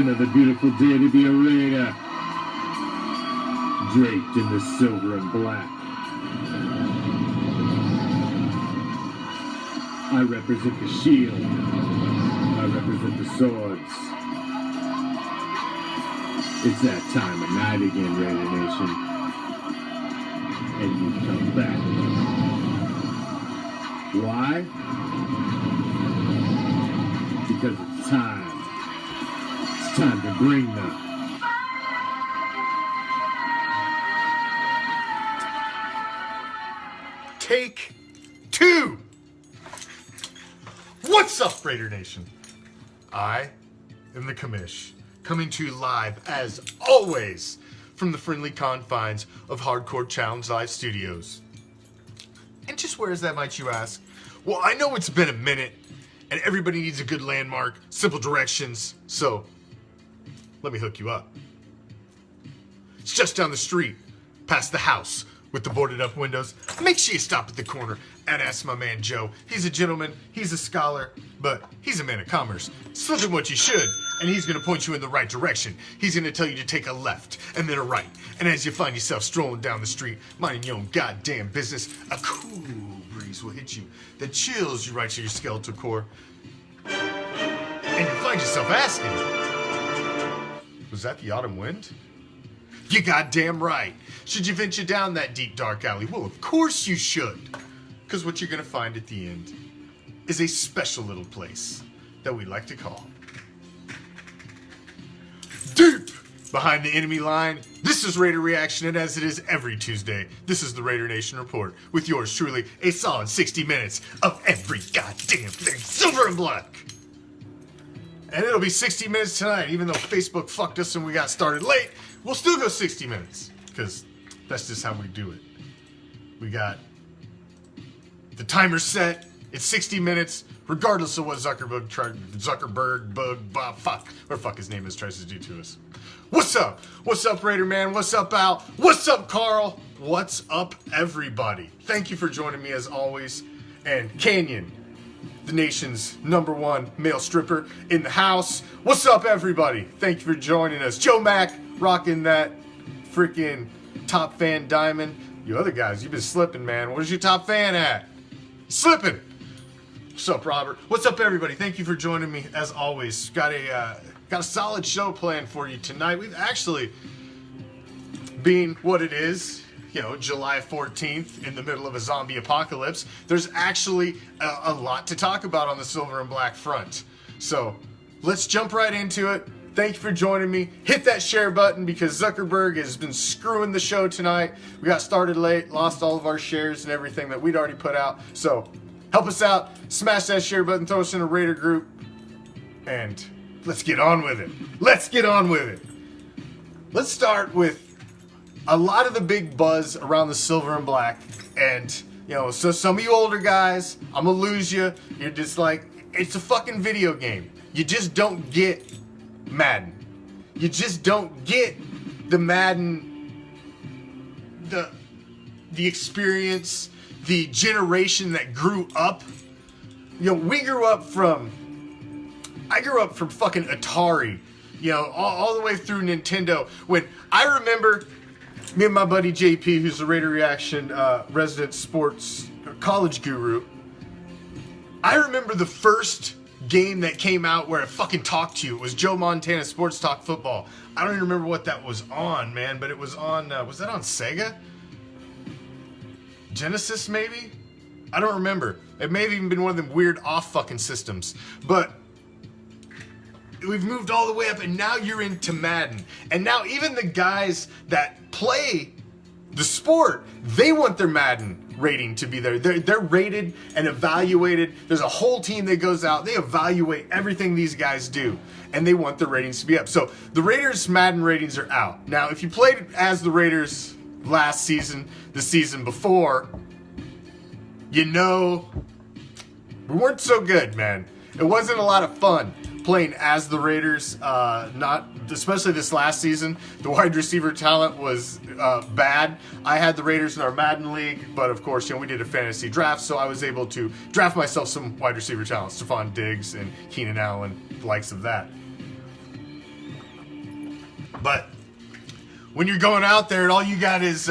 another beautiful day to be a Raider, draped in the silver and black. I represent the shield. I represent the swords. It's that time of night again, Raider Nation. And you come back. Why? Because it's time. It's time to bring them. Take two. What's up, Raider Nation? I am the Commish, coming to you live, as always, from the friendly confines of Hardcore Challenge Live Studios. And just where is that, might you ask? Well, I know it's been a minute, and everybody needs a good landmark, simple directions, so let me hook you up. It's just down the street, past the house, with the boarded up windows. Make sure you stop at the corner and ask my man Joe. He's a gentleman, he's a scholar, but he's a man of commerce. Slip him what you should, and he's gonna point you in the right direction. He's gonna tell you to take a left and then a right. And as you find yourself strolling down the street, minding your own goddamn business, a cool breeze will hit you that chills you right to your skeletal core. And you find yourself asking, was that the autumn wind? You goddamn right. Should you venture down that deep dark alley? Well, of course you should. Because what you're going to find at the end is a special little place that we like to call deep behind the enemy line. This is Raider Reaction, and as it is every Tuesday, this is the Raider Nation Report with yours truly, a solid 60 minutes of every goddamn thing silver and black. And it'll be 60 minutes tonight, even though Facebook fucked us and we got started late. We'll still go 60 minutes, because that's just how we do it. We got the timer set. It's 60 minutes, regardless of what Zuckerberg, fuck his name is, tries to do to us. What's up? What's up, Raider Man? What's up, Al? What's up, Carl? What's up, everybody? Thank you for joining me as always. And Canyon, the nation's #1 male stripper in the house. What's up, everybody? Thank you for joining us. Joe Mack, rocking that freaking top fan diamond. You other guys, you've been slipping, man. Where's your top fan at? Slipping. What's up, Robert? What's up, everybody? Thank you for joining me as always. Got a solid show planned for you tonight. We've actually, being what it is, you know, July 14th, in the middle of a zombie apocalypse, there's actually a lot to talk about on the silver and black front. So let's jump right into it. Thank you for joining me. Hit that share button because Zuckerberg has been screwing the show tonight. We got started late, lost all of our shares and everything that we'd already put out. So help us out, smash that share button, throw us in a Raider group, and let's get on with it. Let's get on with it. Let's start with a lot of the big buzz around the silver and black. And, you know, so some of you older guys, I'm gonna lose you. You're just like, it's a fucking video game. You just don't get Madden. You just don't get the Madden, the experience, the generation that grew up. You know, I grew up from fucking Atari, you know, all the way through Nintendo. When I remember me and my buddy JP, who's the Raider Reaction resident sports college guru, I remember the first game that came out where it fucking talked to you. It was Joe Montana Sports Talk Football. I don't even remember what that was on, man, but it was on, was that on Sega? Genesis, maybe? I don't remember. It may have even been one of them weird off fucking systems. But we've moved all the way up, and now you're into Madden. And now even the guys that play the sport, they want their Madden rating to be there. They're rated and evaluated. There's a whole team that goes out. They evaluate everything these guys do, and they want their ratings to be up. So the Raiders' Madden ratings are out. Now, if you played as the Raiders last season, the season before, you know, we weren't so good, man. It wasn't a lot of fun playing as the Raiders, not especially this last season. The wide receiver talent was bad. I had the Raiders in our Madden league, but of course, you know, we did a fantasy draft, so I was able to draft myself some wide receiver talent, Stephon Diggs and Keenan Allen, the likes of that. But when you're going out there and all you got is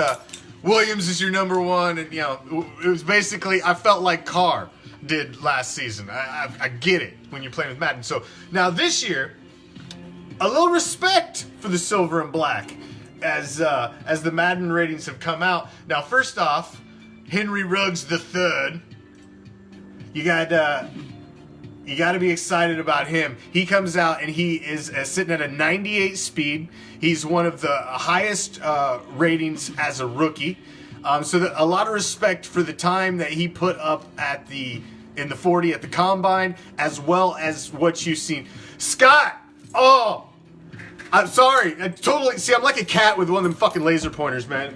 Williams is your number one, and you know, it was basically, I felt like Carr did last season. I get it when you're playing with Madden. So now this year, a little respect for the silver and black as the Madden ratings have come out. Now, first off, Henry Ruggs the third. You got to be excited about him. He comes out and he is sitting at a 98 speed. He's one of the highest ratings as a rookie. So a lot of respect for the time that he put up in the 40 at the combine, as well as what you've seen. Scott, oh, I'm sorry. I'm like a cat with one of them fucking laser pointers, man.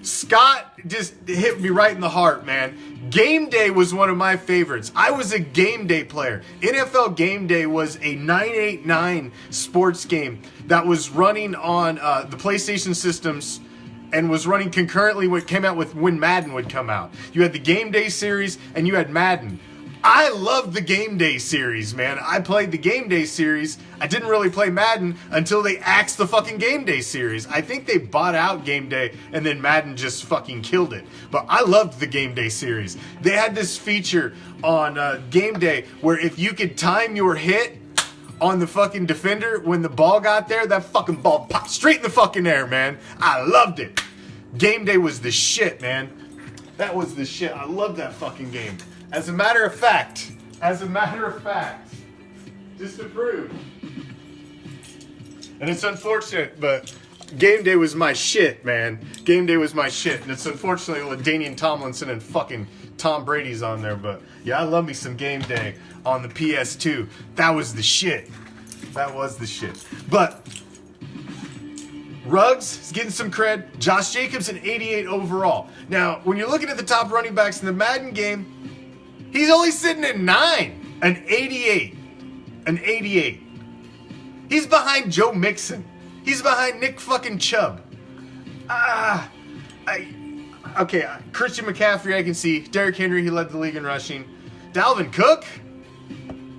Scott just hit me right in the heart, man. Game Day was one of my favorites. I was a Game Day player. NFL Game Day was a 989 sports game that was running on the PlayStation systems and was running concurrently when Madden would come out. You had the Game Day series and you had Madden. I loved the Game Day series, man. I played the Game Day series. I didn't really play Madden until they axed the fucking Game Day series. I think they bought out Game Day and then Madden just fucking killed it. But I loved the Game Day series. They had this feature on Game Day where if you could time your hit on the fucking defender when the ball got there, that fucking ball popped straight in the fucking air, man. I loved it. Game Day was the shit, man. That was the shit. I loved that fucking game. As a matter of fact, just to prove, and it's unfortunate, but Game Day was my shit, man. Game Day was my shit, and it's unfortunately LaDainian Tomlinson and fucking Tom Brady's on there, but yeah, I love me some Game Day on the PS2. That was the shit. That was the shit. But Ruggs is getting some cred. Josh Jacobs an 88 overall. Now, when you're looking at the top running backs in the Madden game, he's only sitting at 9, an 88. An 88. He's behind Joe Mixon. He's behind Nick fucking Chubb. Okay, Christian McCaffrey, I can see. Derrick Henry, he led the league in rushing. Dalvin Cook?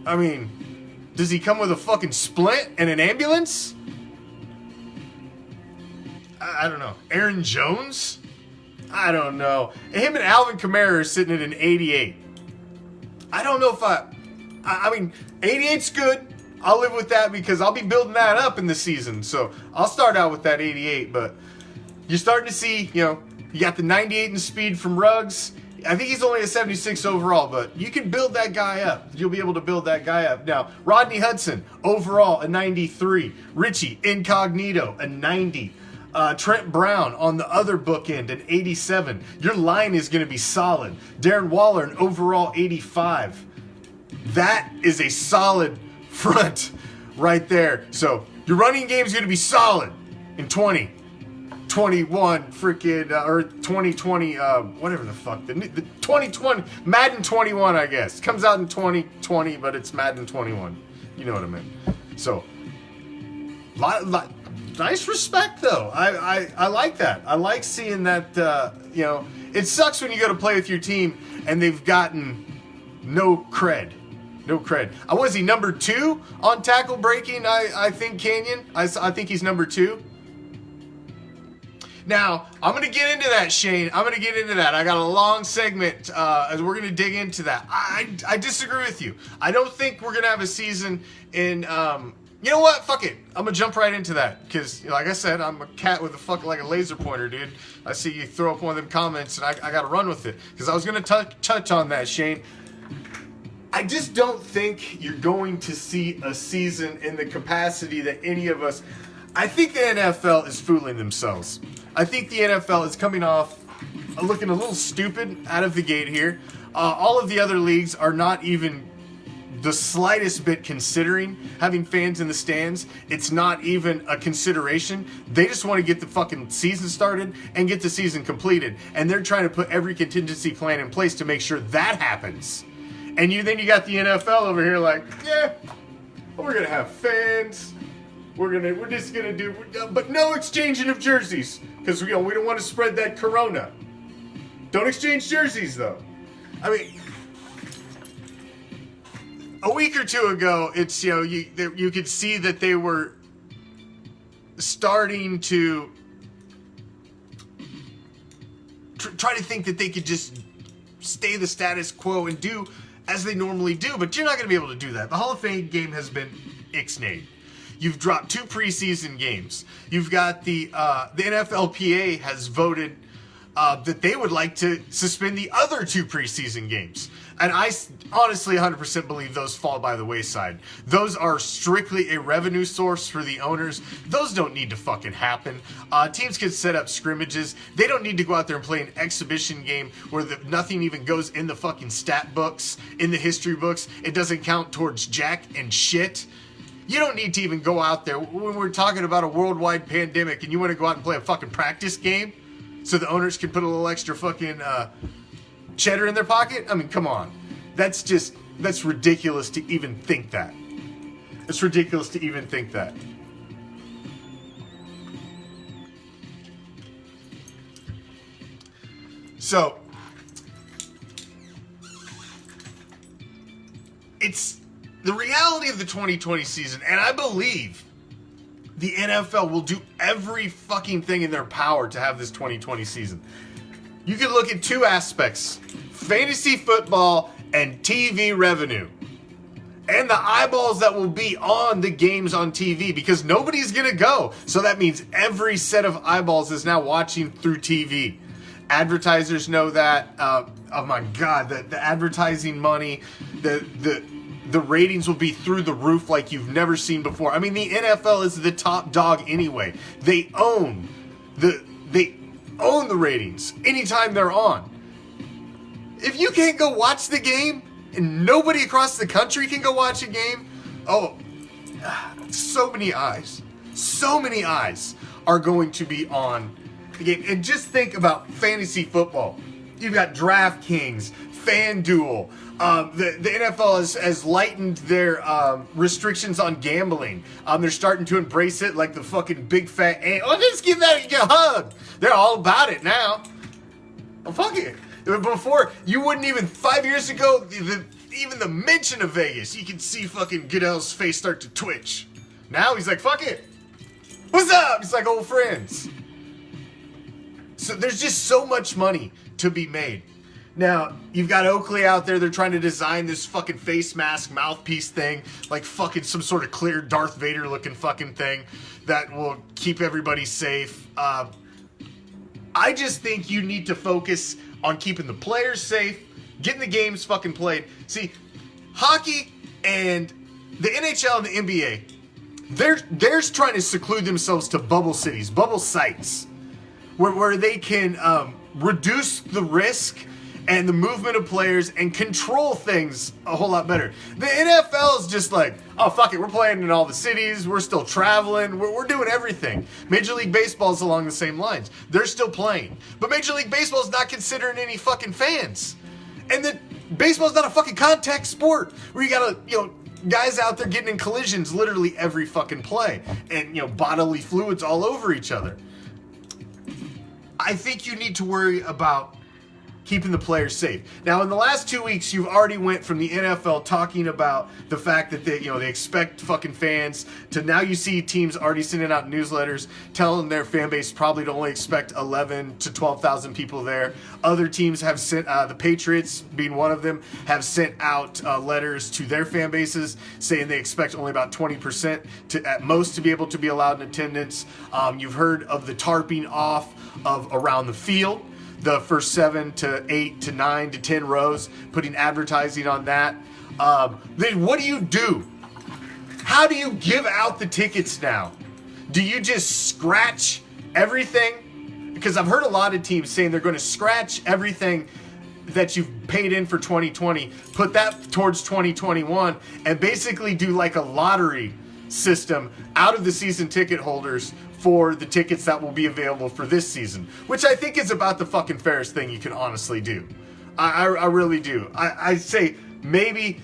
I mean, does he come with a fucking splint and an ambulance? I don't know. Aaron Jones? I don't know. Him and Alvin Kamara are sitting at an 88. I don't know if I mean, 88's good. I'll live with that because I'll be building that up in the season. So I'll start out with that 88. But you're starting to see, you know, you got the 98 in speed from Ruggs. I think he's only a 76 overall, but you can build that guy up. You'll be able to build that guy up. Now, Rodney Hudson, overall, a 93. Richie Incognito, a 90. Trent Brown on the other bookend, an 87. Your line is going to be solid. Darren Waller, an overall 85. That is a solid front right there. So your running game is going to be solid in 2021 freaking or 2020 whatever the fuck the 2020 Madden 21, I guess comes out in 2020, but it's Madden 21. You know what I mean? So nice respect though. I like that. I like seeing that. You know, it sucks when you go to play with your team and they've gotten no cred. No cred. Was he number 2 on tackle breaking? I think Canyon. I think he's number 2. Now, I'm going to get into that, Shane. I'm going to get into that. I got a long segment as we're going to dig into that. I disagree with you. I don't think we're going to have a season in... you know what? Fuck it. I'm going to jump right into that. Because, like I said, I'm a cat with like a laser pointer, dude. I see you throw up one of them comments, and I got to run with it. Because I was going to touch on that, Shane. I just don't think you're going to see a season in the capacity that any of us... I think the NFL is fooling themselves. I think the NFL is coming off looking a little stupid out of the gate here. All of the other leagues are not even the slightest bit considering having fans in the stands. It's not even a consideration. They just want to get the fucking season started and get the season completed. And they're trying to put every contingency plan in place to make sure that happens. And then you got the NFL over here like, yeah, we're going to have fans. We're just gonna do, but no exchanging of jerseys because we don't want to spread that corona. Don't exchange jerseys though. I mean, a week or two ago, it's you could see that they were starting to try to think that they could just stay the status quo and do as they normally do, but you're not going to be able to do that. The Hall of Fame game has been ixnayed. You've dropped 2 preseason games. You've got the NFLPA has voted that they would like to suspend the other 2 preseason games. And I honestly 100% believe those fall by the wayside. Those are strictly a revenue source for the owners. Those don't need to fucking happen. Teams can set up scrimmages. They don't need to go out there and play an exhibition game where nothing even goes in the fucking stat books, in the history books. It doesn't count towards jack and shit. You don't need to even go out there when we're talking about a worldwide pandemic and you want to go out and play a fucking practice game so the owners can put a little extra fucking cheddar in their pocket. I mean, come on. That's ridiculous to even think that. It's ridiculous to even think that. So, it's the reality of the 2020 season, and I believe the NFL will do every fucking thing in their power to have this 2020 season. You can look at 2 aspects: fantasy football and TV revenue. And the eyeballs that will be on the games on TV, because nobody's going to go. So that means every set of eyeballs is now watching through TV. Advertisers know that. Oh my God, the advertising money, the ratings will be through the roof like you've never seen before. I mean, the NFL is the top dog anyway. They own the ratings anytime they're on. If you can't go watch the game and nobody across the country can go watch a game, so many eyes are going to be on the game. And just think about fantasy football. You've got DraftKings, FanDuel. The NFL has lightened their restrictions on gambling. They're starting to embrace it like the fucking big fat ant. Oh, let's give that a hug. They're all about it now. Oh, fuck it. Before, you wouldn't even, 5 years ago, even the mention of Vegas, you could see fucking Goodell's face start to twitch. Now he's like, fuck it. What's up? He's like old friends. So there's just so much money to be made. Now, you've got Oakley out there. They're trying to design this fucking face mask mouthpiece thing, like fucking some sort of clear Darth Vader looking fucking thing that will keep everybody safe. I just think you need to focus on keeping the players safe, getting the games fucking played. See, hockey and the NHL and the NBA, they're trying to seclude themselves to bubble cities, bubble sites, where they can reduce the risk and the movement of players and control things a whole lot better. The NFL is just like, oh, fuck it, we're playing in all the cities, we're still traveling, we're doing everything. Major League Baseball is along the same lines. They're still playing. But Major League Baseball is not considering any fucking fans. And baseball's not a fucking contact sport where you gotta, guys out there getting in collisions literally every fucking play. And, bodily fluids all over each other. I think you need to worry about keeping the players safe. Now, in the last 2 weeks, you've already went from the NFL talking about the fact that they expect fucking fans to now you see teams already sending out newsletters telling their fan base probably to only expect 11 to 12,000 people there. Other teams have sent, the Patriots being one of them, have sent out letters to their fan bases saying they expect only about 20% at most to be able to be allowed in attendance. You've heard of the tarping off of around the field. The first 7 to 8 to 9 to 10 rows, putting advertising on that. Then what do? How do you give out the tickets now? Do you just scratch everything? Because I've heard a lot of teams saying they're going to scratch everything that you've paid in for 2020, put that towards 2021, and basically do like a lottery system out of the season ticket holders for the tickets that will be available for this season, which I think is about the fucking fairest thing you can honestly do. I really do. I say maybe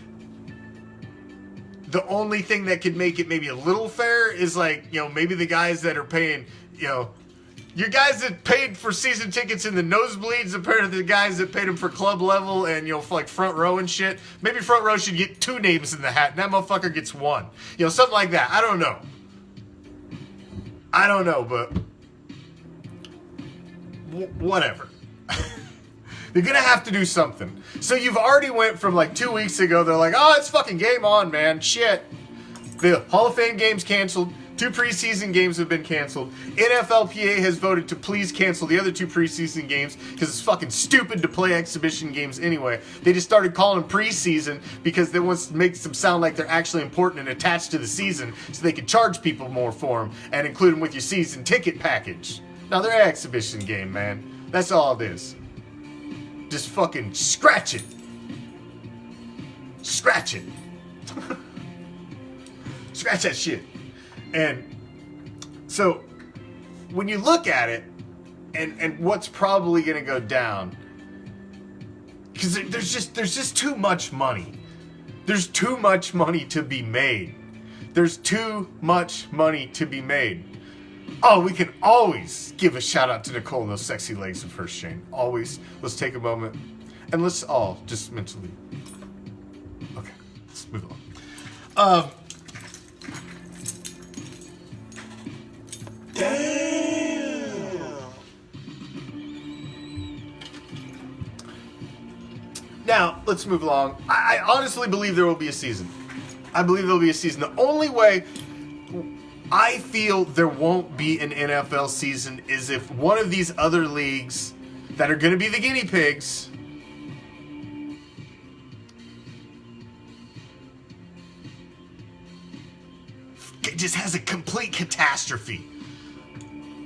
the only thing that could make it maybe a little fair is like, maybe the guys that are paying, your guys that paid for season tickets in the nosebleeds compared to the guys that paid them for club level and, for like front row and shit. Maybe front row should get 2 names in the hat and that motherfucker gets 1. Something like that. I don't know. I don't know, but whatever. They're gonna have to do something. So you've already went from like 2 weeks ago, they're like, oh, it's fucking game on, man. Shit. The Hall of Fame games canceled. 2 preseason games have been canceled. NFLPA has voted to please cancel the other 2 preseason games because it's fucking stupid to play exhibition games anyway. They just started calling them preseason because they want to make them sound like they're actually important and attached to the season so they can charge people more for them and include them with your season ticket package. Now they're an exhibition game, man. That's all it is. Just fucking scratch it. Scratch it. Scratch that shit. And so when you look at it and what's probably going to go down, because there's just too much money. There's too much money to be made. There's too much money to be made. Oh, we can always give a shout out to Nicole and those sexy legs of hers, Shane. Always. Let's take a moment and let's all just mentally. Okay, let's move on. Damn. Now, let's move along. I honestly believe there will be a season. I believe there will be a season. The only way I feel there won't be an NFL season is if one of these other leagues that are going to be the guinea pigs just has a complete catastrophe.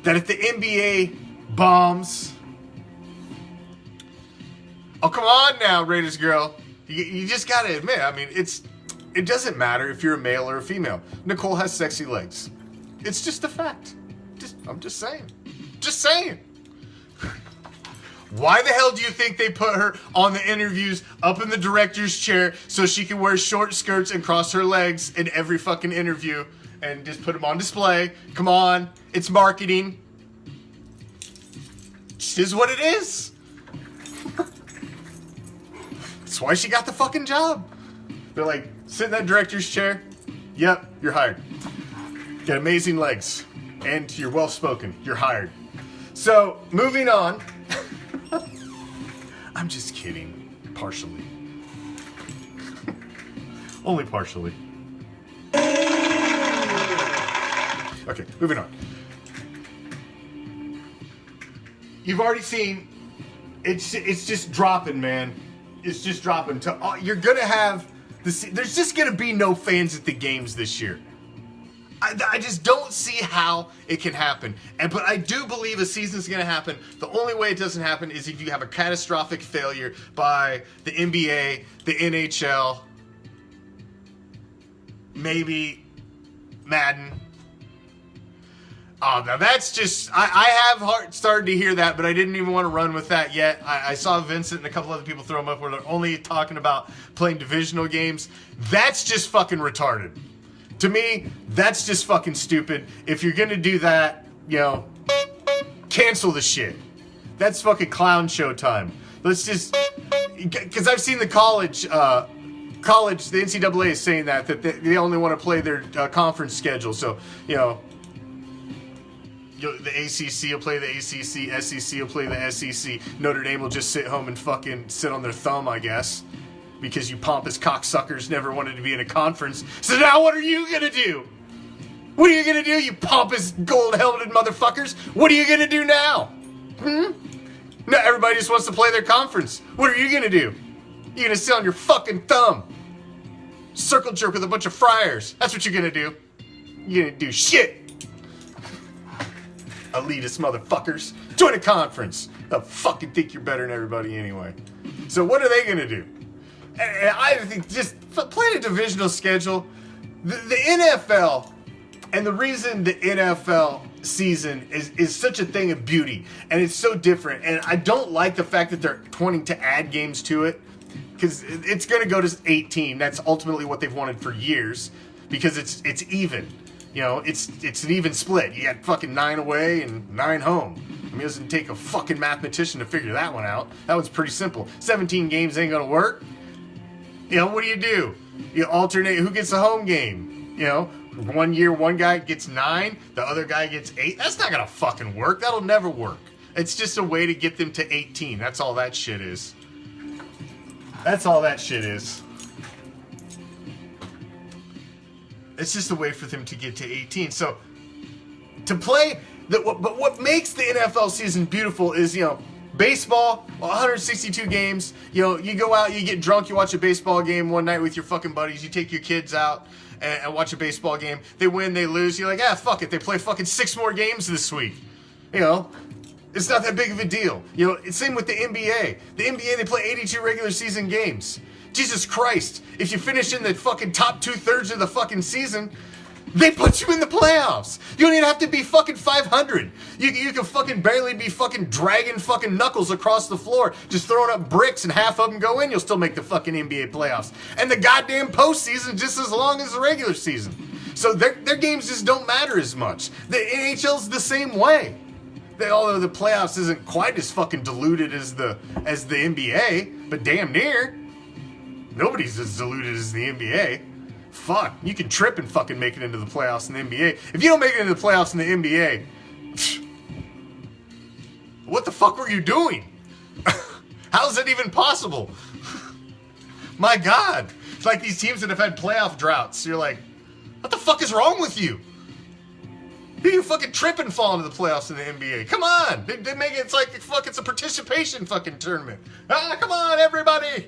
That if the NBA bombs... Oh, come on now, Raiders girl. You just got to admit, I mean, it doesn't matter if you're a male or a female. Nicole has sexy legs. It's just a fact. I'm just saying. Just saying. Why the hell do you think they put her on the interviews up in the director's chair so she can wear short skirts and cross her legs in every fucking interview and just put them on display? Come on. It's marketing. It is what it is. That's why she got the fucking job. They're like, sit in that director's chair. Yep, you're hired. Got amazing legs. And you're well-spoken. You're hired. So, moving on. I'm just kidding. Partially. Only partially. Okay, moving on. You've already seen, it's just dropping, man. It's just dropping. You're gonna have there's just gonna be no fans at the games this year. I just don't see how it can happen. But I do believe a season's gonna happen. The only way it doesn't happen is if you have a catastrophic failure by the NBA, the NHL, maybe Madden. Oh, now that's just... I have started to hear that, but I didn't even want to run with that yet. I saw Vincent and a couple other people throw them up where they're only talking about playing divisional games. That's just fucking retarded. To me, that's just fucking stupid. If you're going to do that, cancel the shit. That's fucking clown show time. Let's just... Because I've seen the college, the NCAA is saying that they only want to play their conference schedule. So, the ACC will play the ACC, SEC will play the SEC. Notre Dame will just sit home and fucking sit on their thumb, I guess. Because you pompous cocksuckers never wanted to be in a conference. So now what are you gonna do? What are you gonna do, you pompous gold-helmeted motherfuckers? What are you gonna do now? No, everybody just wants to play their conference. What are you gonna do? You're gonna sit on your fucking thumb. Circle jerk with a bunch of friars. That's what you're gonna do. You're gonna do shit. Elitist motherfuckers. Join a conference. They'll fucking think you're better than everybody anyway. So what are they gonna do? And I think just play a divisional schedule. The NFL, and the reason the NFL season is such a thing of beauty, and it's so different, and I don't like the fact that they're wanting to add games to it, because it's going to go to 18. That's ultimately what they've wanted for years, because it's even. It's an even split. You got fucking 9 away and 9 home. I mean, it doesn't take a fucking mathematician to figure that one out. That one's pretty simple. 17 games ain't going to work. What do? You alternate who gets the home game. 1 year, one guy gets 9, the other guy gets 8. That's not gonna fucking work. That'll never work. It's just a way to get them to 18. That's all that shit is. That's all that shit is. It's just a way for them to get to 18. So, to play, but what makes the NFL season beautiful is, baseball, 162 games. You go out, you get drunk, you watch a baseball game one night with your fucking buddies, you take your kids out and watch a baseball game. They win, they lose. You're like, fuck it. They play fucking 6 more games this week. It's not that big of a deal. It's same with the NBA. The NBA, they play 82 regular season games. Jesus Christ. If you finish in the fucking top 2/3 of the fucking season, they put you in the playoffs. You don't even have to be fucking 500. You can fucking barely be fucking dragging fucking knuckles across the floor, just throwing up bricks and half of them go in, you'll still make the fucking NBA playoffs. And the goddamn postseason just as long as the regular season. So their games just don't matter as much. The NHL's the same way. Although the playoffs isn't quite as fucking diluted as the NBA, but damn near. Nobody's as diluted as the NBA. Fuck, you can trip and fucking make it into the playoffs in the NBA. If you don't make it into the playoffs in the NBA, what the fuck were you doing? How is that even possible? My God. It's like these teams that have had playoff droughts. You're like, what the fuck is wrong with you? You fucking trip and fall into the playoffs in the NBA. Come on. They make it, it's a participation fucking tournament. Come on, everybody.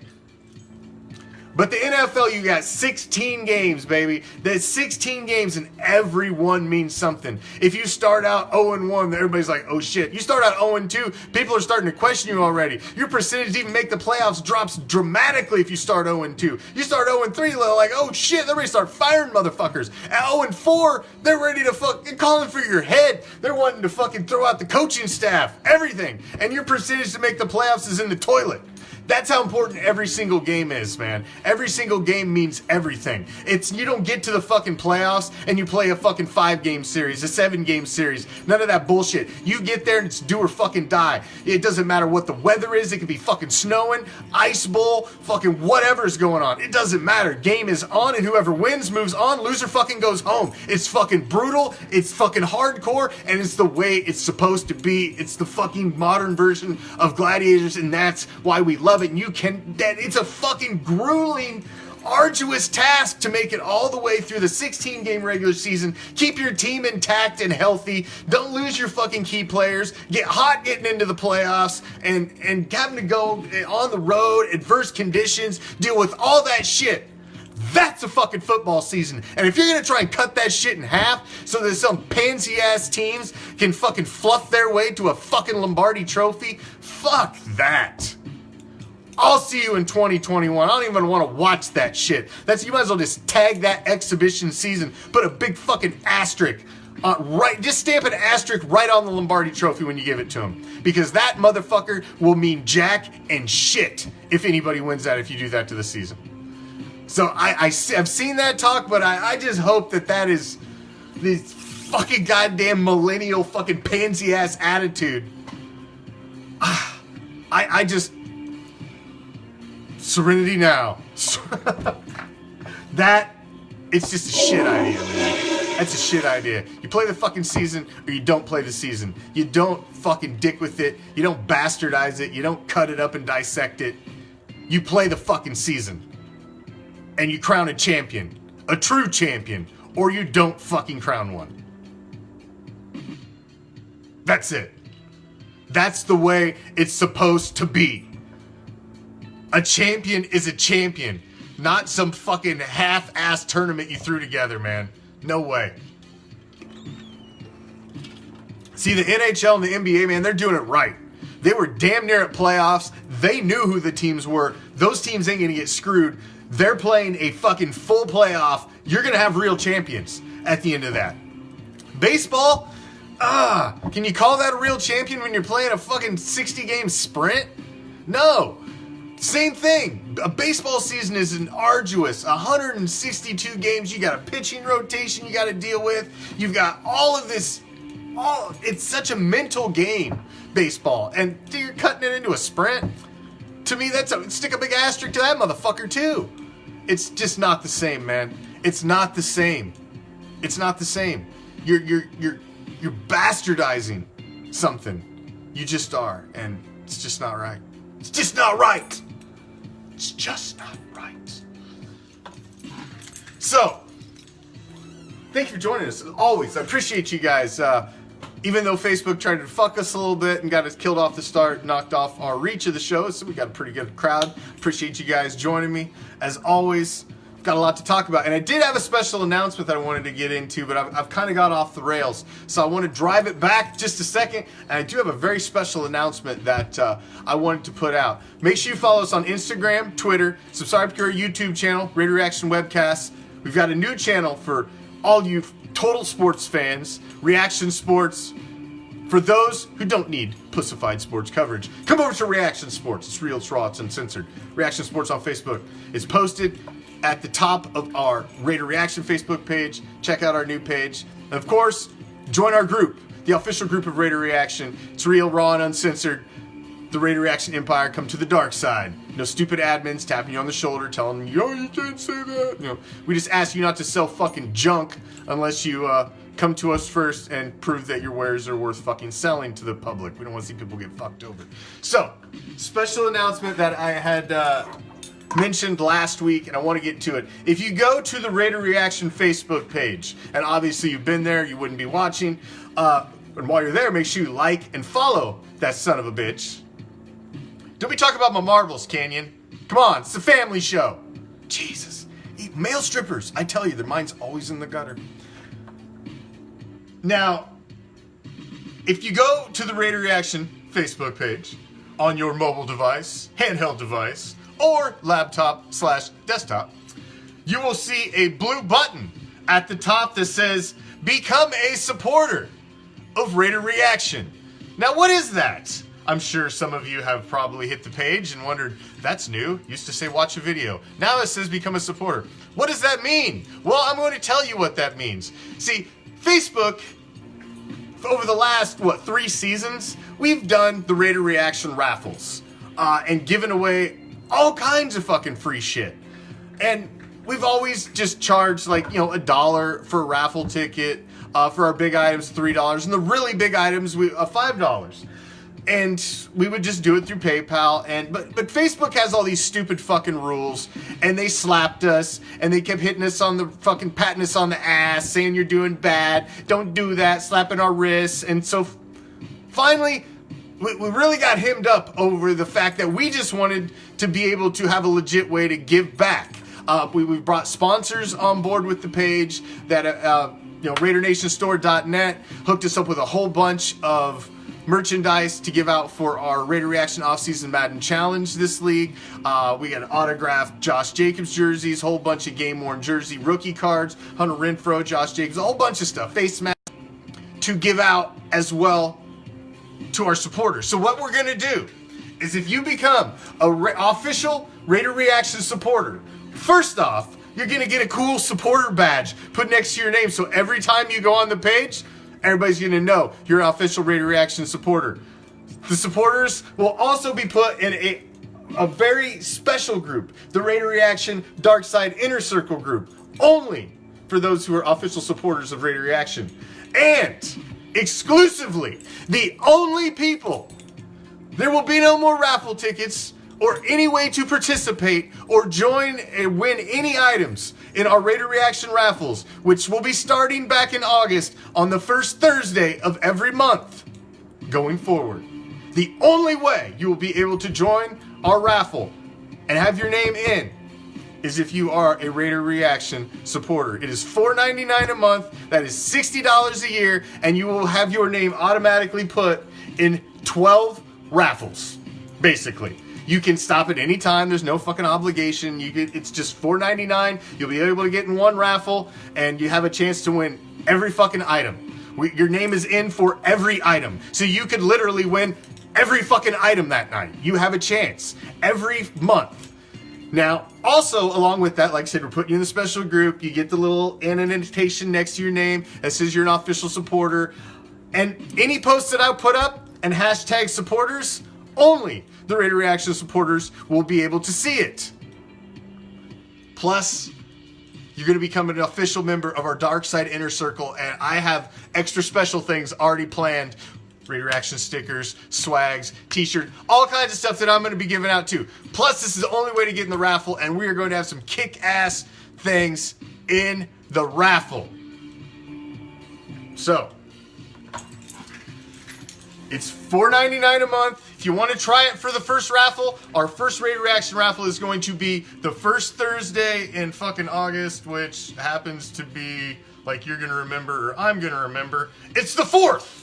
But the NFL, you got 16 games, baby. There's 16 games and every one means something. If you start out 0-1, everybody's like, oh shit. You start out 0-2, people are starting to question you already. Your percentage to even make the playoffs drops dramatically if you start 0-2. You start 0-3, they're like, oh shit, they're ready to start firing motherfuckers. At 0-4, they're ready to fucking calling for your head. They're wanting to fucking throw out the coaching staff, everything. And your percentage to make the playoffs is in the toilet. That's how important every single game is, man. Every single game means everything. You don't get to the fucking playoffs and you play a fucking 5-game series, a 7-game series. None of that bullshit. You get there and it's do or fucking die. It doesn't matter what the weather is. It could be fucking snowing, ice bowl, fucking whatever's going on. It doesn't matter. Game is on and whoever wins moves on. Loser fucking goes home. It's fucking brutal. It's fucking hardcore and it's the way it's supposed to be. It's the fucking modern version of Gladiators and that's why we love it. And it's a fucking grueling, arduous task to make it all the way through the 16-game regular season. Keep your team intact and healthy. Don't lose your fucking key players. Get hot getting into the playoffs and having to go on the road, adverse conditions, deal with all that shit. That's a fucking football season. And if you're going to try and cut that shit in half so that some pansy-ass teams can fucking fluff their way to a fucking Lombardi trophy, fuck that. I'll see you in 2021. I don't even want to watch that shit. You might as well just tag that exhibition season. Put a big fucking asterisk. Just stamp an asterisk right on the Lombardi trophy when you give it to him. Because that motherfucker will mean jack and shit if anybody wins that if you do that to the season. So I've seen that talk, but I just hope that is this fucking goddamn millennial fucking pansy ass attitude. I just... Serenity now. It's just a shit idea, man. That's a shit idea. You play the fucking season or you don't play the season. You don't fucking dick with it. You don't bastardize it. You don't cut it up and dissect it. You play the fucking season. And you crown a champion. A true champion. Or you don't fucking crown one. That's it. That's the way it's supposed to be. A champion is a champion, not some fucking half-ass tournament you threw together, man. No way. See, the NHL and the NBA, man, they're doing it right. They were damn near at playoffs. They knew who the teams were. Those teams ain't gonna get screwed. They're playing a fucking full playoff. You're gonna have real champions at the end of that. Baseball? Can you call that a real champion when you're playing a fucking 60-game sprint? No. Same thing. A baseball season is an arduous 162 games. You got a pitching rotation you got to deal with. You've got all of this. It's such a mental game, baseball. And you're cutting it into a sprint. To me, stick a big asterisk to that motherfucker too. It's just not the same, man. It's not the same. It's not the same. You're bastardizing something. You just are, and it's just not right. It's just not right. It's just not right. So, thank you for joining us. As always, I appreciate you guys. Even though Facebook tried to fuck us a little bit and got us killed off the start, knocked off our reach of the show, so we got a pretty good crowd. Appreciate you guys joining me. As always, got a lot to talk about. And I did have a special announcement that I wanted to get into, but I've kind of got off the rails. So I want to drive it back just a second. And I do have a very special announcement that I wanted to put out. Make sure you follow us on Instagram, Twitter, subscribe to our YouTube channel, RAIDER ReACTION Webcasts. We've got a new channel for all you total sports fans, ReACTION Sports. For those who don't need pussified sports coverage, come over to ReACTION Sports. It's real, it's raw, it's uncensored. ReACTION Sports on Facebook. It's posted at the top of our RAIDER ReACTION Facebook page. Check out our new page. And of course, join our group, the official group of RAIDER ReACTION. It's real, raw, and uncensored. The RAIDER ReACTION Empire, come to the dark side. No stupid admins tapping you on the shoulder, telling you, yo, you can't say that. You know, we just ask you not to sell fucking junk unless you come to us first and prove that your wares are worth fucking selling to the public. We don't want to see people get fucked over. So, special announcement that I had mentioned last week, and I want to get to it. If you go to the RAIDER ReACTION Facebook page, and obviously you've been there, you wouldn't be watching, and while you're there, make sure you like and follow that son of a bitch. Don't be talking about my marbles, Canyon. Come on, it's a family show. Jesus. Male strippers, I tell you, their mind's always in the gutter. Now, if you go to the RAIDER ReACTION Facebook page on your mobile device, handheld device, or laptop/desktop, you will see a blue button at the top that says, Become a supporter of RAIDER ReACTION. Now, what is that? I'm sure some of you have probably hit the page and wondered, that's new. Used to say watch a video. Now it says become a supporter. What does that mean? Well, I'm going to tell you what that means. See, Facebook, over the last, 3 seasons, we've done the RAIDER ReACTION raffles and given away all kinds of fucking free shit. And we've always just charged $1 for a raffle ticket. For our big items, $3. And the really big items, $5. And we would just do it through PayPal. But Facebook has all these stupid fucking rules, and they slapped us, and they kept hitting us on the fucking, patting us on the ass, saying you're doing bad, don't do that, slapping our wrists. And so finally, we really got hemmed up over the fact that we just wanted to be able to have a legit way to give back. We've brought sponsors on board with the page that, RaiderNationStore.net hooked us up with a whole bunch of merchandise to give out for our RAIDER ReACTION Offseason Madden Challenge this league. We got autographed Josh Jacobs jerseys, whole bunch of game-worn jersey rookie cards, Hunter Renfrow, Josh Jacobs, a whole bunch of stuff, face mask to give out as well to our supporters. So what we're going to do is if you become an official RAIDER ReACTION supporter, first off, you're going to get a cool supporter badge put next to your name. So every time you go on the page, everybody's going to know you're an official RAIDER ReACTION supporter. The supporters will also be put in a very special group, the RAIDER ReACTION Dark Side Inner Circle group, only for those who are official supporters of RAIDER ReACTION. And exclusively, the only people, there will be no more raffle tickets or any way to participate or join and win any items in our RAIDER ReACTION raffles, which will be starting back in August on the first Thursday of every month going forward. The only way you will be able to join our raffle and have your name in is if you are a RAIDER ReACTION supporter. It is $4.99 a month. That is $60 a year, and you will have your name automatically put in 12 raffles, basically. You can stop at any time. There's no fucking obligation. It's just $4.99. You'll be able to get in one raffle, and you have a chance to win every fucking item. Your name is in for every item. So you could literally win every fucking item that night. You have a chance every month. Now, also, along with that, like I said, we're putting you in the special group. You get the little annotation next to your name that says you're an official supporter. And any posts that I put up and hashtag supporters, only the RAIDER ReACTION supporters will be able to see it. Plus, you're going to become an official member of our Dark Side Inner Circle, and I have extra special things already planned. ReACTION stickers, swags, t-shirt, all kinds of stuff that I'm going to be giving out too. Plus, this is the only way to get in the raffle, and we are going to have some kick-ass things in the raffle. So, it's $4.99 a month. If you want to try it for the first raffle, our first ReACTION raffle is going to be the first Thursday in fucking August, which happens to be, like, you're going to remember, or I'm going to remember, it's the 4th.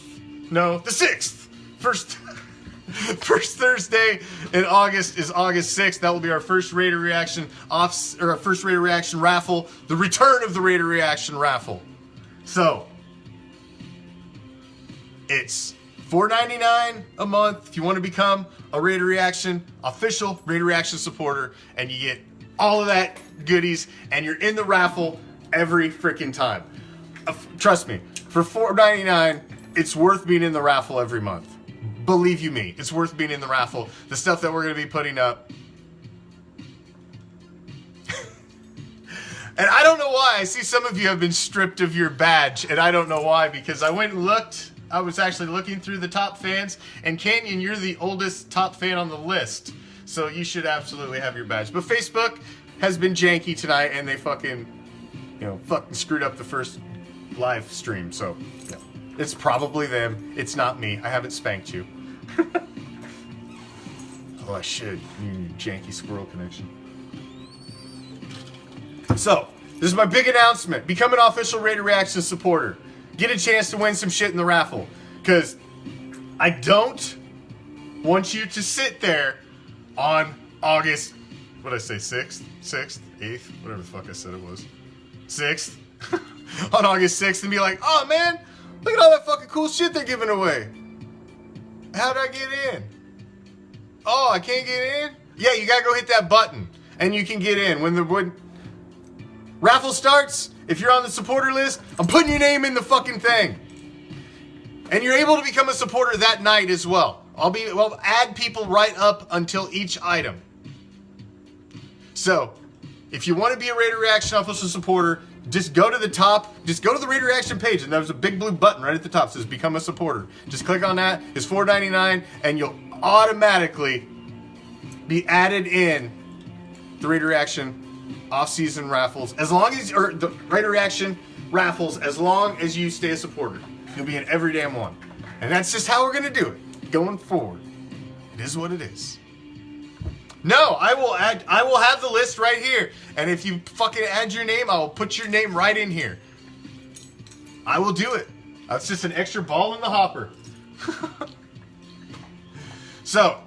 No, the 6th. First Thursday in August is August 6th. That will be our first ReACTION our first ReACTION raffle, the return of the ReACTION raffle. So, it's $4.99 a month if you want to become a ReACTION official ReACTION supporter, and you get all of that goodies, and you're in the raffle every freaking time. Trust me, for $4.99, it's worth being in the raffle every month. Believe you me, it's worth being in the raffle. The stuff that we're going to be putting up. And I don't know why. I see some of you have been stripped of your badge, and I don't know why, because I went and looked. I was actually looking through the top fans, and Canyon, you're the oldest top fan on the list, so you should absolutely have your badge. But Facebook has been janky tonight, and they fucking screwed up the first live stream, so yeah. It's probably them. It's not me. I haven't spanked you. Oh, I should. Janky squirrel connection. So, this is my big announcement. Become an official ReACTION supporter. Get a chance to win some shit in the raffle. Because I don't want you to sit there on August, what did I say, 6th? 6th? 8th? Whatever the fuck I said it was. 6th? On August 6th and be like, oh man, look at all that fucking cool shit they're giving away. How'd I get in? Oh, I can't get in? Yeah, you gotta go hit that button and you can get in. When raffle starts, if you're on the supporter list, I'm putting your name in the fucking thing. And you're able to become a supporter that night as well. I'll add people right up until each item. So, if you want to be a ReACTION official supporter, just go to the top, just go to the ReACTION page, and there's a big blue button right at the top that says Become a Supporter. Just click on that. It's $4.99, and you'll automatically be added in the ReACTION off-season raffles, as long as, or the ReACTION raffles, as long as you stay a supporter. You'll be in every damn one. And that's just how we're going to do it going forward. It is what it is. No, I will have the list right here. And if you fucking add your name, I will put your name right in here. I will do it. That's just an extra ball in the hopper. So,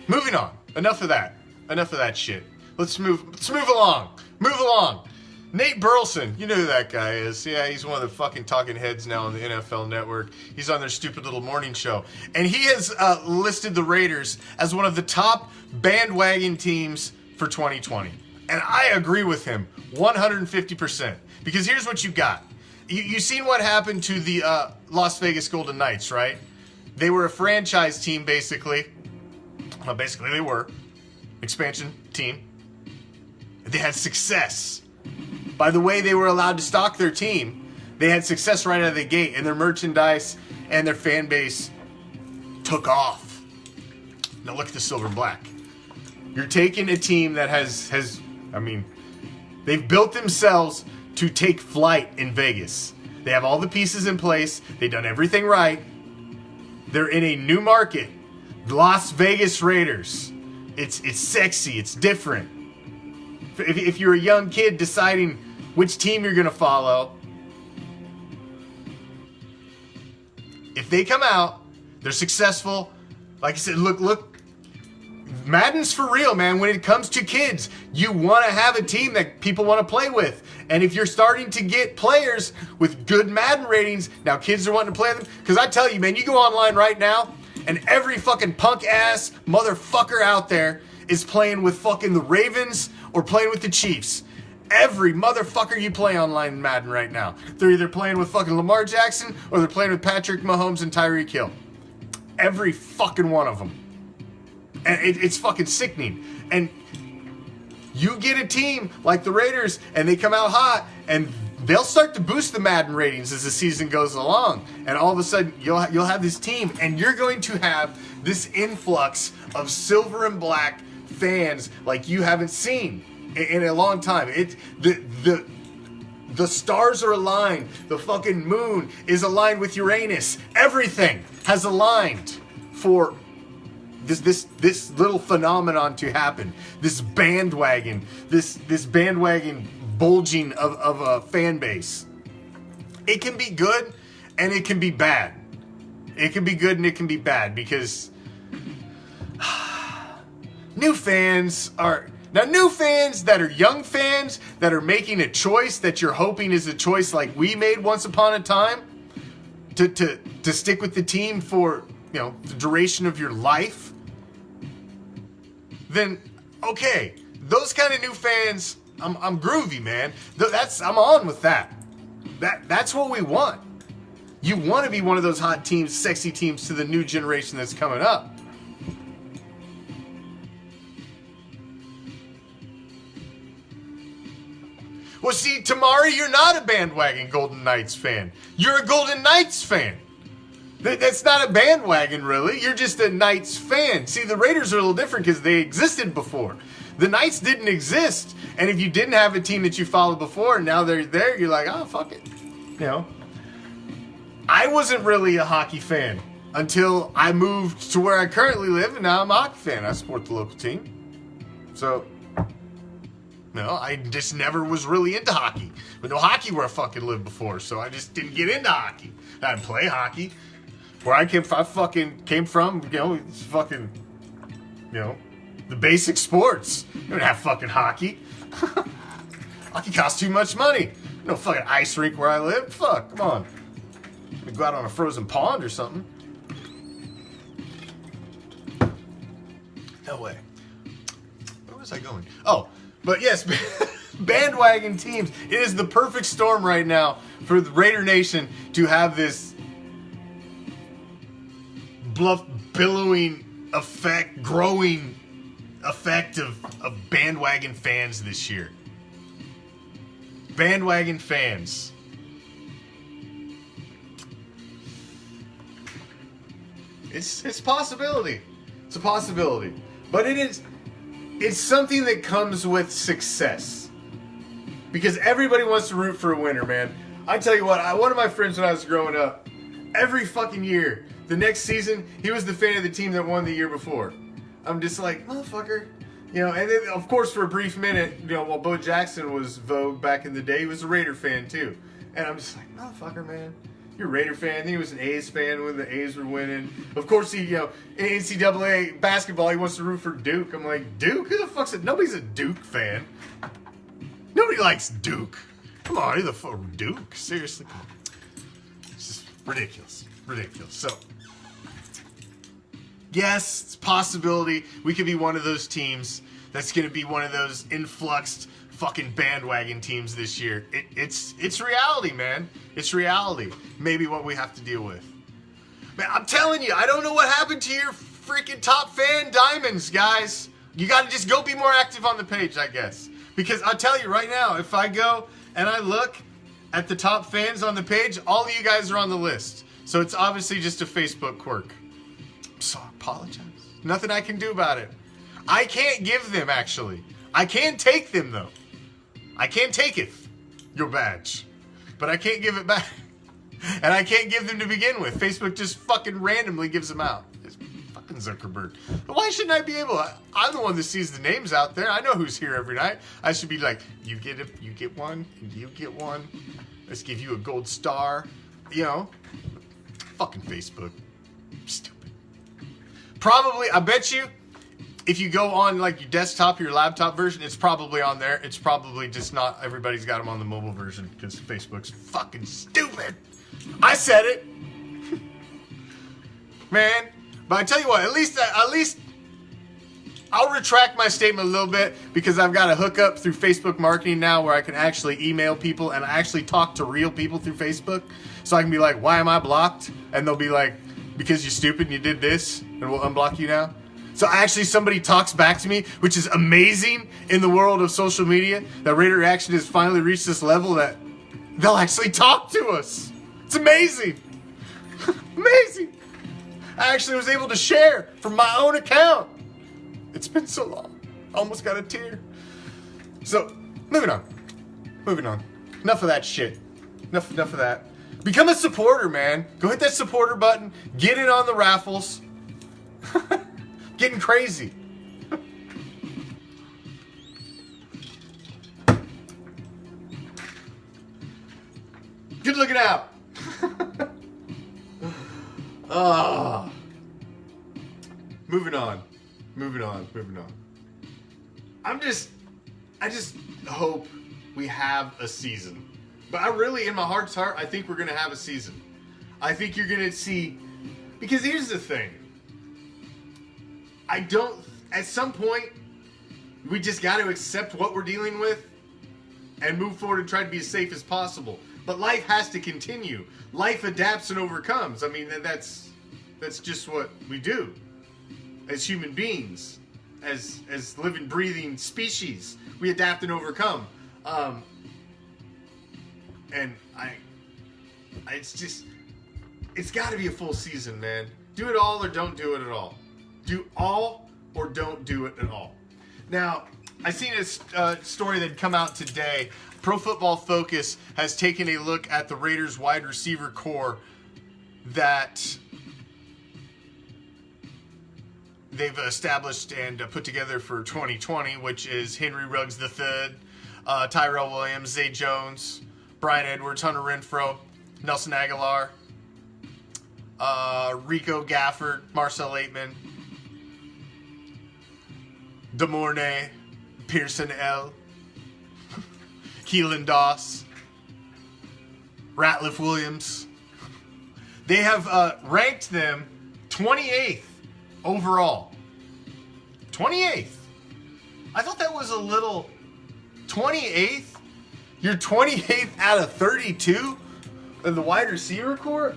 moving on. Enough of that. Enough of that shit. Let's move along. Move along. Nate Burleson, you know who that guy is. Yeah, he's one of the fucking talking heads now on the NFL Network. He's on their stupid little morning show. And he has listed the Raiders as one of the top bandwagon teams for 2020. And I agree with him 150%. Because here's what you got. You seen what happened to the Las Vegas Golden Knights, right? They were a franchise team, basically. Well, basically they were. Expansion team. They had success. By the way they were allowed to stock their team, they had success right out of the gate, and their merchandise and their fan base took off. Now look at the silver and black. You're taking a team that has they've built themselves to take flight in Vegas. They have all the pieces in place. They've done everything right. They're in a new market. Las Vegas Raiders. It's sexy. It's different. If you're a young kid deciding which team you're going to follow, if they come out, they're successful. Like I said, look, Madden's for real, man. When it comes to kids, you want to have a team that people want to play with. And if you're starting to get players with good Madden ratings, now kids are wanting to play them. Because I tell you, man, you go online right now, and every fucking punk-ass motherfucker out there is playing with fucking the Ravens or playing with the Chiefs. Every motherfucker you play online in Madden right now, they're either playing with fucking Lamar Jackson or they're playing with Patrick Mahomes and Tyreek Hill. Every fucking one of them. And it's fucking sickening. And You get a team like the Raiders, and they come out hot, and they'll start to boost the Madden ratings as the season goes along. And all of a sudden, you'll have this team, and you're going to have this influx of silver and black fans like you haven't seen in a long time. The stars are aligned. The fucking moon is aligned with Uranus. Everything has aligned for this little phenomenon to happen. This bandwagon, this bandwagon bulging of a fan base. It can be good and it can be bad. It can be good and it can be bad because new fans that are young fans that are making a choice that you're hoping is a choice like we made once upon a time to stick with the team for, you know, the duration of your life. Then okay, those kind of new fans, I'm groovy, man. I'm on with that. That's what we want. You want to be one of those hot teams, sexy teams to the new generation that's coming up. Well, see, Tamari, you're not a bandwagon Golden Knights fan. You're a Golden Knights fan. That's not a bandwagon, really. You're just a Knights fan. See, the Raiders are a little different because they existed before. The Knights didn't exist. And if you didn't have a team that you followed before and now they're there, you're like, oh, fuck it. You know? I wasn't really a hockey fan until I moved to where I currently live, and now I'm a hockey fan. I support the local team. So, no, I just never was really into hockey. But no hockey where I fucking lived before, so I just didn't get into hockey. I didn't play hockey. Where I fucking came from, you know, it's fucking, you know, the basic sports. You don't have fucking hockey. Hockey costs too much money. No fucking ice rink where I live. Fuck, come on. We go out on a frozen pond or something. No way. Where was I going? Oh, but yes, bandwagon teams. It is the perfect storm right now for the Raider Nation to have this billowing effect, growing effect of bandwagon fans this year. Bandwagon fans. It's a possibility. It's a possibility. But it's something that comes with success. Because everybody wants to root for a winner, man. I tell you what, one of my friends when I was growing up, every fucking year, the next season, he was the fan of the team that won the year before. I'm just like, motherfucker. You know, and then, of course, for a brief minute, you know, while Bo Jackson was vogue back in the day, he was a Raider fan, too. And I'm just like, motherfucker, man. You're a Raider fan. Then he was an A's fan when the A's were winning. Of course, he, you know, in NCAA basketball, he wants to root for Duke. I'm like, Duke? Who the fuck's it? Nobody's a Duke fan. Nobody likes Duke. Come on, who the fuck? Duke? Seriously? Come on. It's just ridiculous. Ridiculous. So, yes, it's a possibility we could be one of those teams that's going to be one of those influxed fucking bandwagon teams this year. It's reality, man. It's reality. Maybe what we have to deal with. Man, I'm telling you, I don't know what happened to your freaking top fan diamonds, guys. You got to just go be more active on the page, I guess. Because I'll tell you right now, if I go and I look at the top fans on the page, all of you guys are on the list. So it's obviously just a Facebook quirk. So I apologize. Nothing I can do about it. I can't give them, actually. I can take them, though. I can take it, your badge. But I can't give it back. And I can't give them to begin with. Facebook just fucking randomly gives them out. It's fucking Zuckerberg. Why shouldn't I be able? I'm the one that sees the names out there. I know who's here every night. I should be like, you get one, and you get one. Let's give you a gold star. You know, fucking Facebook. Stupid. Probably, I bet you, if you go on like your desktop, your laptop version, it's probably on there. It's probably just not everybody's got them on the mobile version because Facebook's fucking stupid. I said it. Man, but I tell you what, at least I'll retract my statement a little bit because I've got a hookup through Facebook marketing now where I can actually email people and actually talk to real people through Facebook. So I can be like, why am I blocked? And they'll be like, because you're stupid and you did this and we'll unblock you now. So actually somebody talks back to me, which is amazing in the world of social media, that Raider Reaction has finally reached this level that they'll actually talk to us. It's amazing. Amazing. I actually was able to share from my own account. It's been so long. I almost got a tear. So, moving on. Enough of that shit. Enough of that. Become a supporter, man. Go hit that supporter button. Get in on the raffles. Getting crazy. Good looking out. Moving on. I just hope we have a season. But I really, in my heart's heart, I think we're going to have a season. I think you're going to see, because here's the thing. At some point, we just got to accept what we're dealing with and move forward and try to be as safe as possible. But life has to continue. Life adapts and overcomes. I mean, that's just what we do as human beings, as living, breathing species. We adapt and overcome. And it's got to be a full season, man. Do it all or don't do it at all. Do all or don't do it at all. Now, I seen a story that had come out today. Pro Football Focus has taken a look at the Raiders wide receiver core that they've established and put together for 2020, which is Henry Ruggs III, Tyrell Williams, Zay Jones, Brian Edwards, Hunter Renfrow, Nelson Aguilar, Rico Gafford, Marcel Aitman, DeMornay, Pearson L, Keelan Doss, Ratliff Williams. They have ranked them 28th overall. 28th. I thought that was a little... 28th? You're 28th out of 32 in the wide receiver core?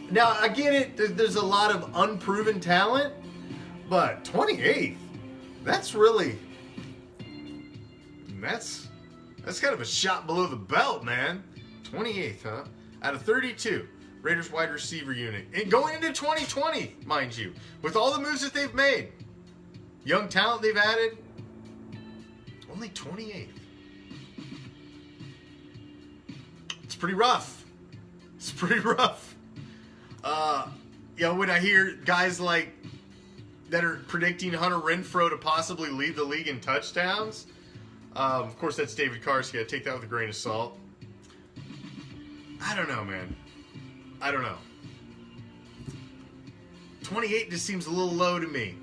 Now, I get it. There's a lot of unproven talent, but 28th? That's really... That's kind of a shot below the belt, man. 28th, huh? Out of 32. Raiders wide receiver unit. And going into 2020, mind you. With all the moves that they've made. Young talent they've added. Only 28th. It's pretty rough. When I hear guys like that are predicting Hunter Renfrow to possibly lead the league in touchdowns. Of course, that's David Karski. I take that with a grain of salt. I don't know, man. I don't know. 28 just seems a little low to me.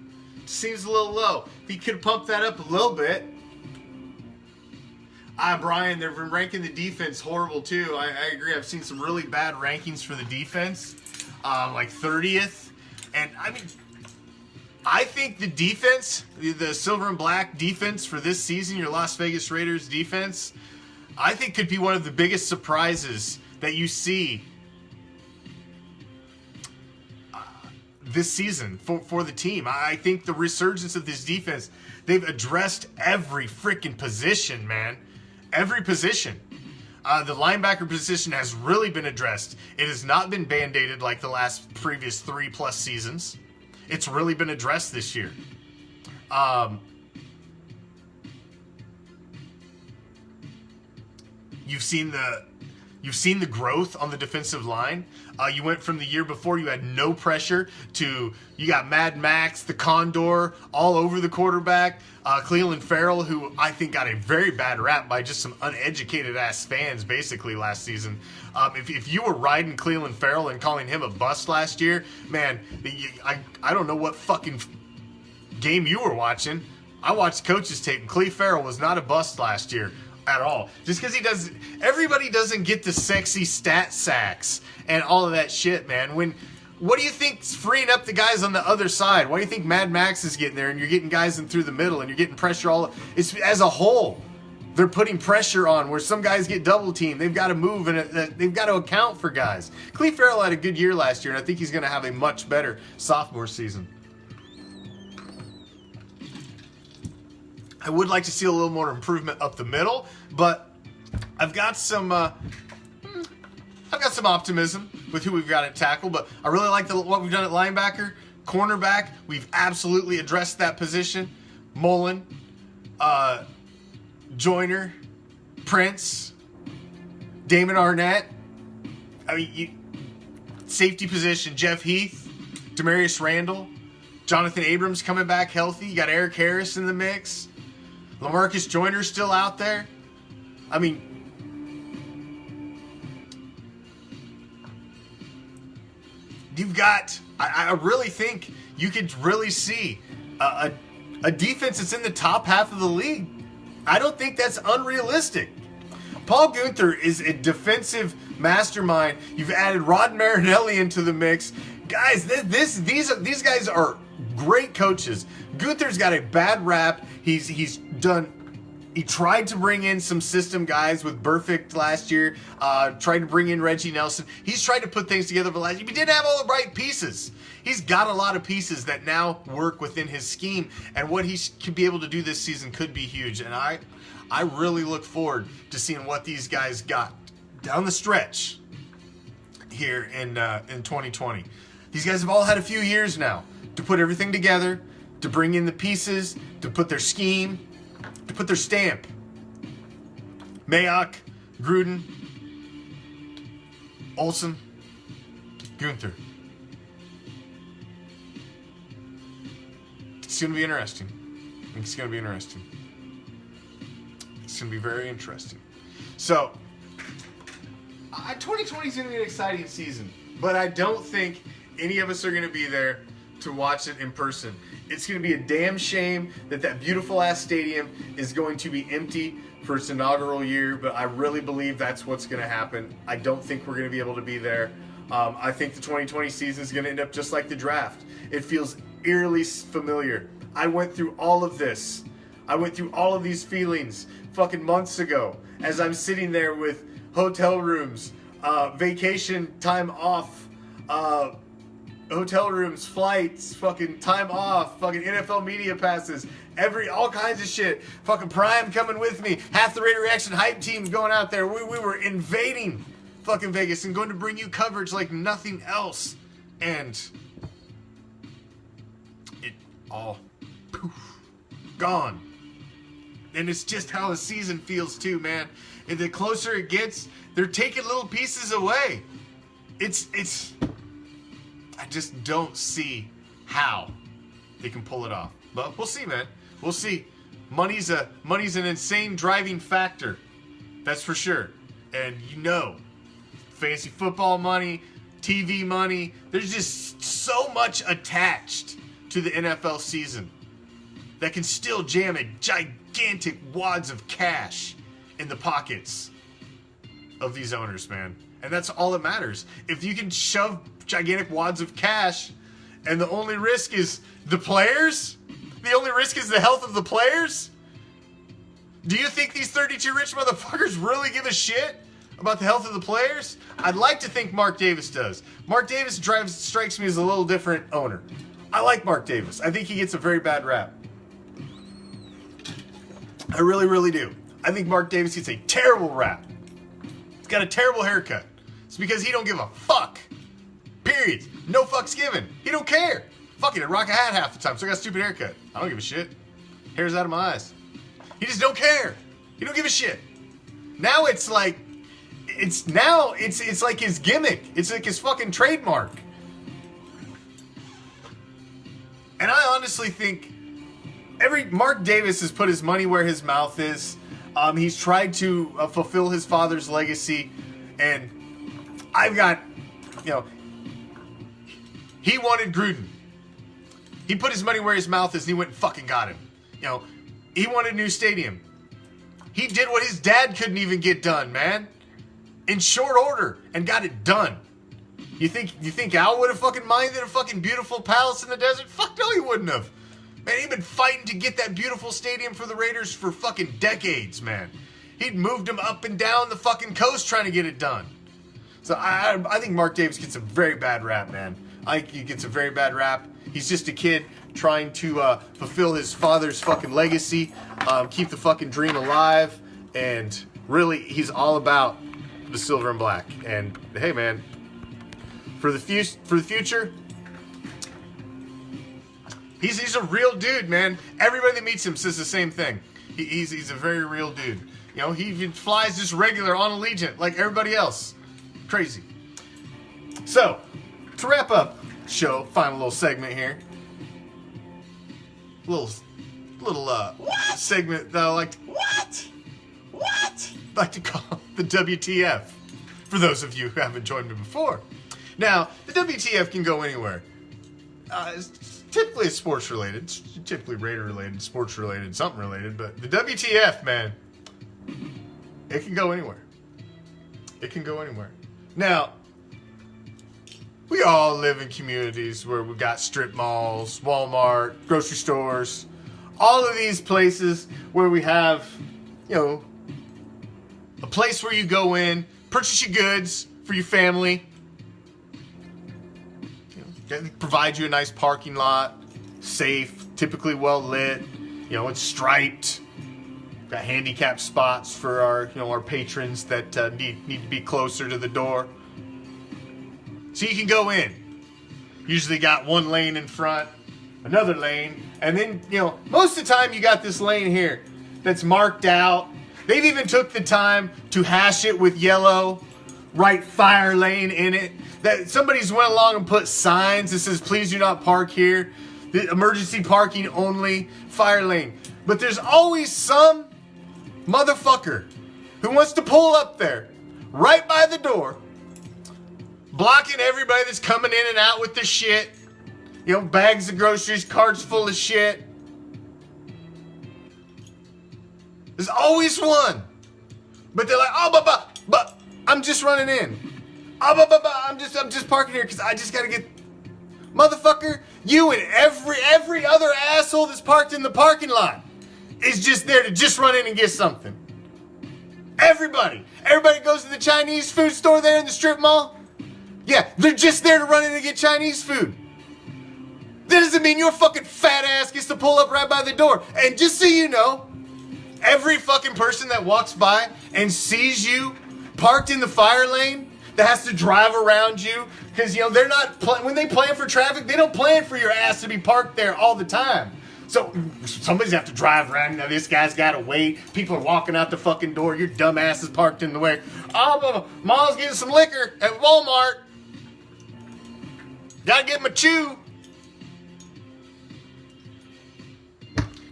Seems a little low. If he could pump that up a little bit. Brian, they've been ranking the defense horrible too. I agree. I've seen some really bad rankings for the defense. Like 30th. And I mean, I think the defense, the silver and black defense for this season, your Las Vegas Raiders defense, I think could be one of the biggest surprises that you see this season for the team. I think the resurgence of this defense, they've addressed every freaking position, man. Every position. The linebacker position has really been addressed. It has not been band-aided like the previous 3+ seasons. It's really been addressed this year. You've seen the growth on the defensive line. You went from the year before you had no pressure to you got Mad Max, the Condor, all over the quarterback. Cleveland Farrell, who I think got a very bad rap by just some uneducated ass fans basically last season. If you were riding Cleveland Farrell and calling him a bust last year, man, I don't know what fucking game you were watching. I watched coaches tape, and Cleve Farrell was not a bust last year at all. Just because everybody doesn't get the sexy stat sacks and all of that shit, man. What do you think's freeing up the guys on the other side? Why do you think Mad Max is getting there and you're getting guys in through the middle and you're getting pressure it's as a whole. They're putting pressure on where some guys get double teamed. They've got to move and they've got to account for guys. Cleve Farrell had a good year last year, and I think he's going to have a much better sophomore season. I would like to see a little more improvement up the middle, but I've got some optimism with who we've got at tackle. But I really like what we've done at linebacker, cornerback. We've absolutely addressed that position. Mullen, Joyner, Prince, Damon Arnett. I mean, safety position, Jeff Heath, Demarius Randall, Jonathan Abrams coming back healthy. You got Eric Harris in the mix. LaMarcus Joyner's still out there. I mean, you've got, I really think you could really see a defense that's in the top half of the league. I don't think that's unrealistic. Paul Guenther is a defensive mastermind. You've added Rod Marinelli into the mix. Guys, these guys are great coaches. Guenther's got a bad rap. He tried to bring in some system guys with Burfict last year. Tried to bring in Reggie Nelson. He's tried to put things together for last year. He didn't have all the right pieces. He's got a lot of pieces that now work within his scheme, and what he could be able to do this season could be huge. And I really look forward to seeing what these guys got down the stretch here in 2020. These guys have all had a few years now to put everything together, to bring in the pieces, to put their scheme, to put their stamp. Mayock, Gruden, Olsen, Guenther. It's going to be interesting. I think it's going to be interesting. It's going to be very interesting. So, 2020 is going to be an exciting season, but I don't think any of us are going to be there to watch it in person. It's going to be a damn shame that beautiful ass stadium is going to be empty for its inaugural year, but I really believe that's what's going to happen. I don't think we're going to be able to be there. I think the 2020 season is going to end up just like the draft. It feels eerily familiar. I went through all of this. I went through all of these feelings fucking months ago as I'm sitting there with hotel rooms, vacation time off, hotel rooms, flights, fucking time off, fucking NFL media passes, all kinds of shit. Fucking Prime coming with me. Half the Raider Reaction hype team going out there. We were invading fucking Vegas and going to bring you coverage like nothing else. And it all poof, gone. And it's just how the season feels too, man. And the closer it gets, they're taking little pieces away. It's I just don't see how they can pull it off. But we'll see, man. We'll see. Money's an insane driving factor. That's for sure. And fantasy football money, TV money, there's just so much attached to the NFL season that can still jam a gigantic wads of cash in the pockets of these owners, man. And that's all that matters. If you can shove gigantic wads of cash and the only risk is the players, the only risk is the health of the players, do you think these 32 rich motherfuckers really give a shit about the health of the players? I'd like to think Mark Davis does. Mark Davis strikes me as a little different owner. I like Mark Davis. I think he gets a very bad rap. I really, really do. I think Mark Davis gets a terrible rap. He's got a terrible haircut. It's because he don't give a fuck. Period. No fucks given. He don't care. Fuck it, I rock a hat half the time, so I got a stupid haircut. I don't give a shit. Hair's out of my eyes. He just don't care. He don't give a shit. Now it's like his gimmick. It's like his fucking trademark. And I honestly think Mark Davis has put his money where his mouth is. He's tried to fulfill his father's legacy, and I've got, he wanted Gruden. He put his money where his mouth is, and he went and fucking got him. He wanted a new stadium. He did what his dad couldn't even get done, man. In short order, and got it done. You think Al would have fucking minded a fucking beautiful palace in the desert? Fuck no, he wouldn't have. Man, he'd been fighting to get that beautiful stadium for the Raiders for fucking decades, man. He'd moved him up and down the fucking coast trying to get it done. So I think Mark Davis gets a very bad rap, man. I think he gets a very bad rap. He's just a kid trying to fulfill his father's fucking legacy, keep the fucking dream alive, and really, he's all about the silver and black. And hey, man, for the future, he's a real dude, man. Everybody that meets him says the same thing. He's a very real dude. You know, he even flies just regular on Allegiant like everybody else. Crazy. So, to wrap up show, final little segment here. Little segment that I like to call the WTF. For those of you who haven't joined me before. Now, the WTF can go anywhere. Typically it's sports related. It's typically Raider related, sports related, something related. But the WTF, man, it can go anywhere. It can go anywhere. Now, we all live in communities where we've got strip malls, Walmart, grocery stores, all of these places where we have, you know, a place where you go in, purchase your goods for your family, you know, provide you a nice parking lot, safe, typically well lit, you know, it's striped, got handicapped spots for our patrons that need to be closer to the door. So you can go in. Usually got one lane in front, another lane, and then, you know, most of the time you got this lane here that's marked out. They've even took the time to hash it with yellow, write fire lane in it. That somebody's went along and put signs that says, please do not park here. The emergency parking only, fire lane. But there's always some motherfucker who wants to pull up there, right by the door, blocking everybody that's coming in and out with the shit. You know, bags of groceries, carts full of shit. There's always one. But they're like, oh, but I'm just running in. Oh, I'm just parking here because I just gotta get. Motherfucker, you and every other asshole that's parked in the parking lot is just there to just run in and get something. Everybody goes to the Chinese food store there in the strip mall. Yeah, they're just there to run in and get Chinese food. That doesn't mean your fucking fat ass gets to pull up right by the door. And just so you know, every fucking person that walks by and sees you parked in the fire lane that has to drive around you, because, you know, they're not, when they plan for traffic, they don't plan for your ass to be parked there all the time. So somebody's have to drive around. Now this guy's got to wait. People are walking out the fucking door. Your dumb ass is parked in the way. Oh, Mom's getting some liquor at Walmart. Gotta get my chew.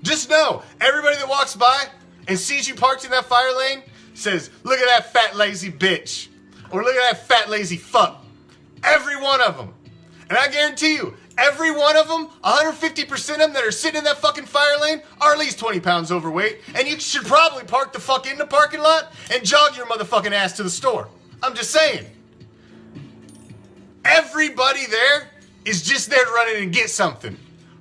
Just know, everybody that walks by and sees you parked in that fire lane says, look at that fat lazy bitch. Or look at that fat lazy fuck. Every one of them. And I guarantee you, every one of them, 150% of them that are sitting in that fucking fire lane are at least 20 pounds overweight. And you should probably park the fuck in the parking lot and jog your motherfucking ass to the store. I'm just saying. Everybody there is just there to run in and get something.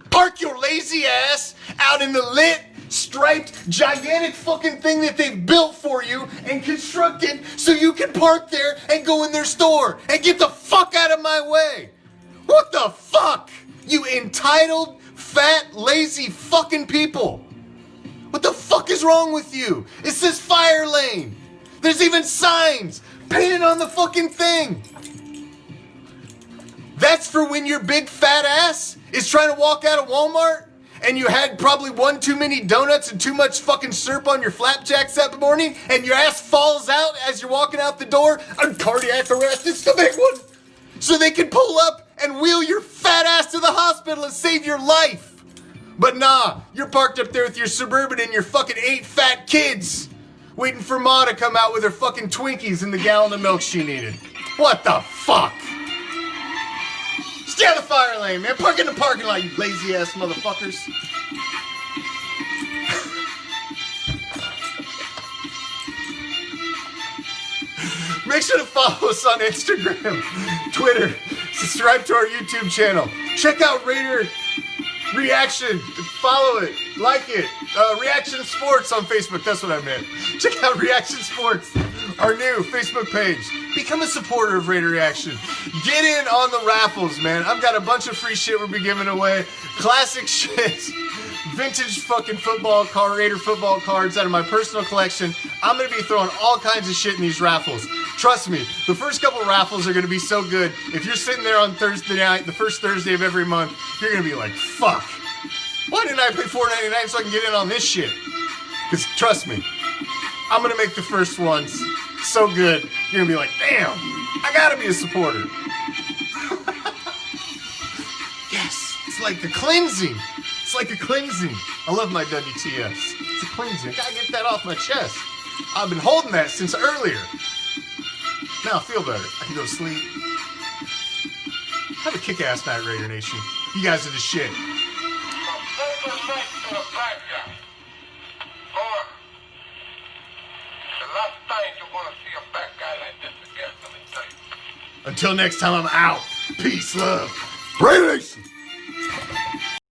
Park your lazy ass out in the lit, striped, gigantic fucking thing that they've built for you and constructed so you can park there and go in their store and get the fuck out of my way. What the fuck? You entitled, fat, lazy fucking people. What the fuck is wrong with you? It says fire lane. There's even signs painted on the fucking thing. That's for when your big fat ass is trying to walk out of Walmart and you had probably one too many donuts and too much fucking syrup on your flapjacks that morning and your ass falls out as you're walking out the door. Cardiac arrest, it's the big one. So they can pull up and wheel your fat ass to the hospital and save your life. But nah, you're parked up there with your Suburban and your fucking 8 fat kids waiting for Ma to come out with her fucking Twinkies and the gallon of milk she needed. What the fuck? Stay out of the fire lane, man. Park in the parking lot, you lazy ass motherfuckers. Make sure to follow us on Instagram, Twitter, subscribe to our YouTube channel. Check out RAIDER ReACTION. Follow it, like it. ReACTION Sports on Facebook. That's what I meant. Check out ReACTION Sports our new Facebook page. Become a supporter of Raider Reaction. Get in on the raffles, man. I've got a bunch of free shit we'll be giving away. Classic shit. Vintage fucking Raider football cards out of my personal collection. I'm going to be throwing all kinds of shit in these raffles. Trust me, the first couple raffles are going to be so good. If you're sitting there on Thursday night, the first Thursday of every month, you're going to be like, fuck. Why didn't I pay $4.99 so I can get in on this shit? Because trust me, I'm going to make the first ones so good, you're going to be like, damn, I got to be a supporter. Yes, it's like the cleansing. It's like a cleansing. I love my WTS. It's a cleansing. I gotta get that off my chest. I've been holding that since earlier. Now I feel better. I can go to sleep. Have a kick-ass night, Raider Nation. You guys are the shit. Until next time, I'm out. Peace, love. Raider Nation.